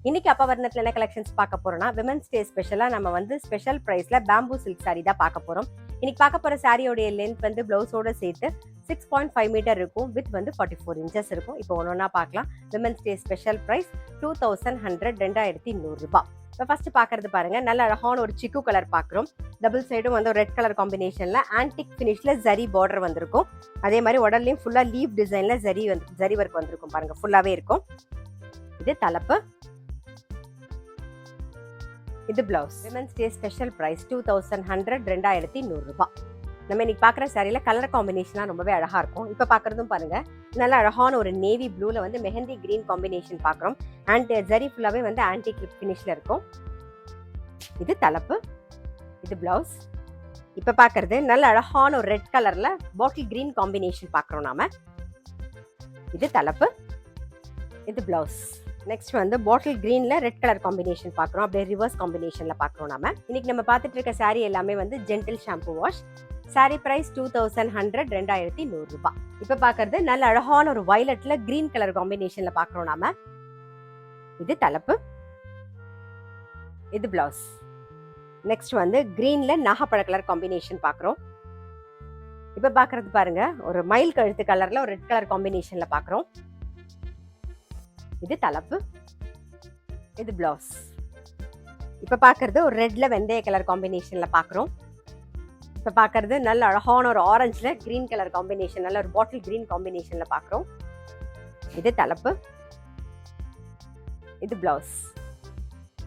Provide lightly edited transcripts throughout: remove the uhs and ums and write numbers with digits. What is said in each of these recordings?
இன்னைக்கு அப்பவர்ணத்துல என்ன கலெக்ஷன்ஸ் பார்க்க போறோம்னா விமன்ஸ் டே ஸ்பெஷலா நம்ம வந்து ஸ்பெஷல் பிரைஸ்ல பேம்பூ சில்க் சாரி தான் பார்க்க போறோம். இன்னைக்கு பார்க்க போற சாரியோடைய லென்த் வந்து பிளவுஸோட சேர்த்து 6.5 மீட்டர் இருக்கும். வித் வந்து 44 இன்ச்சஸ் இருக்கும். இப்போ ஒன்னொன்னா பார்க்கலாம். விமன்ஸ் டே ஸ்பெஷல் பிரைஸ் 2100 2200 ரூபாய். இப்போ ஃபர்ஸ்ட் பாக்குறது பாருங்க, நல்ல அழகான ஒரு சிக்கு கலர் பாக்குறோம். டபுள் சைடும் வந்து ரெட் கலர் காம்பினேஷன்ல ஆன்டிக் ஃபினிஷ்ல ஜரி பார்டர் வந்திருக்கும். அதே மாதிரி உடல்லையும் ஃபுல்லா லீவ் டிசைன்ல ஜரி ஒர்க் வந்திருக்கும் பாருங்க, ஃபுல்லாவே இருக்கும். இது தலைப்பு, இது blouse. Women's day special price 2100 2200 ரூபாய். நம்ம இன்னைக்கு பாக்குற சாரியில கலர் காம்பினேஷனா ரொம்பவே அழகா இருக்கும். இப்ப பாக்குறதும் பாருங்க, நல்ல அழகான ஒரு நேவி ப்ளூல வந்து மெஹந்தி கிரீன் காம்பினேஷன் பாக்குறோம். அண்ட் ஜரி ஃபுல்லாவே வந்து ஆன்டிக் ஃபினிஷ்ல இருக்கும். இது தலைப்பு, இது பிளவுஸ். இப்ப பாக்குறது நல்ல அழகான ஒரு ரெட் கலர்ல பாட்டில் கிரீன் காம்பினேஷன் பாக்குறோம் நாம. இது தலைப்பு, இது பிளவுஸ். நெக்ஸ்ட் வந்து பாட்டில் கிரீன்ல ரெட் கலர் காம்பினேஷன் பாக்குறோம். அப்படியே ரிவர்ஸ் காம்பினேஷன்ல பாக்குறோம் நாம. இன்னைக்கு நம்ம பார்த்துட்டு இருக்க சாரி எல்லாமே வந்து gentle shampoo wash. Sari price 2100 2200 ரூபாய். இப்ப பாக்குறது நல்ல அழகான ஒரு வயலட்ல கிரீன் கலர் காம்பினேஷன்ல பாக்குறோம் நாம. இது தலைப்பு, இது பிளவுஸ். நெக்ஸ்ட் வந்து கிரீன்ல நாகப்பழ கலர் காம்பினேஷன் பாக்குறோம். இப்ப பாக்குறது பாருங்க, ஒரு மயில் கழுத்து கலர்ல ஒரு ரெட் கலர் காம்பினேஷன்ல பாக்குறோம். இது தலைப்பு, இது பிளவுஸ். இப்ப பாக்குறது ஒரு ரெட்ல வெந்தய கலர் காம்பினேஷன்ல பாக்குறோம். இப்ப பாக்குறது நல்ல அழகான ஒரு ஆரஞ்சுல கிரீன் கலர் காம்பினேஷன், நல்ல ஒரு பாட்டில் கிரீன் காம்பினேஷன்ல பாக்குறோம். இது தலைப்பு, இது பிளவுஸ்.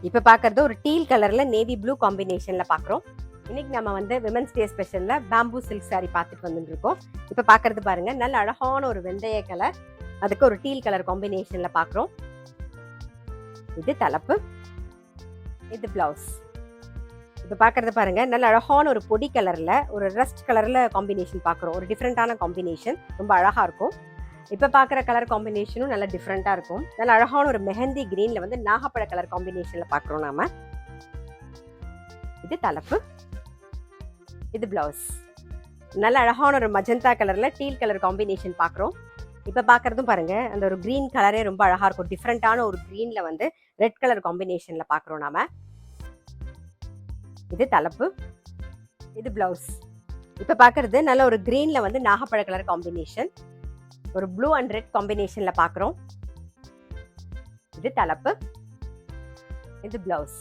இப்ப பாக்குறது ஒரு டீல் கலர்ல நேவி ப்ளூ காம்பினேஷன்ல பாக்குறோம். இன்னைக்கு நம்ம வந்து விமன்ஸ் டே ஸ்பெஷல்ல பேம்பூ சில்க் சாரி பார்த்துட்டு வந்துட்டு இருக்கோம். இப்ப பாக்குறது பாருங்க, நல்ல அழகான ஒரு வெந்தய கலர், அதுக்கு ஒரு டீல் கலர் காம்பினேஷன்ல பாக்குறோம். இது தலைப்பு, இது பிளவுஸ். இப்ப பாக்குறது பாருங்க, நல்ல அழகான ஒரு பொடி கலர்ல ஒரு ரஸ்ட் கலர்ல காம்பினேஷன் பாக்குறோம். ஒரு டிஃப்ரெண்டான காம்பினேஷன், ரொம்ப அழகா இருக்கும். இப்ப பாக்குற கலர் காம்பினேஷனும் நல்ல டிஃப்ரெண்டா இருக்கும். நல்ல அழகான ஒரு மெஹந்தி கிரீன்ல வந்து நாகப்பழ கலர் காம்பினேஷன்ல பாக்குறோம் நாம. இது தலைப்பு, இது பிளவுஸ். நல்ல அழகான ஒரு மஜந்தா கலர்ல டீல் கலர் காம்பினேஷன் பாக்குறோம். இப்ப பாக்குறதும் பாருங்க, அந்த ஒரு கிரீன் கலரே ரொம்ப அழகா இருக்கும். டிஃப்ரெண்டான ஒரு கிரீன்ல வந்து ரெட் கலர் காம்பினேஷன்ல பாக்குறோம் நாம. இது தலைப்பு, இது பிளவுஸ். இப்ப பாக்குறது நல்ல ஒரு கிரீன்ல வந்து நாகப்பழ கலர் காம்பினேஷன், ஒரு ப்ளூ அண்ட் ரெட் காம்பினேஷன்ல பாக்குறோம். இது தலைப்பு, இது பிளவுஸ்.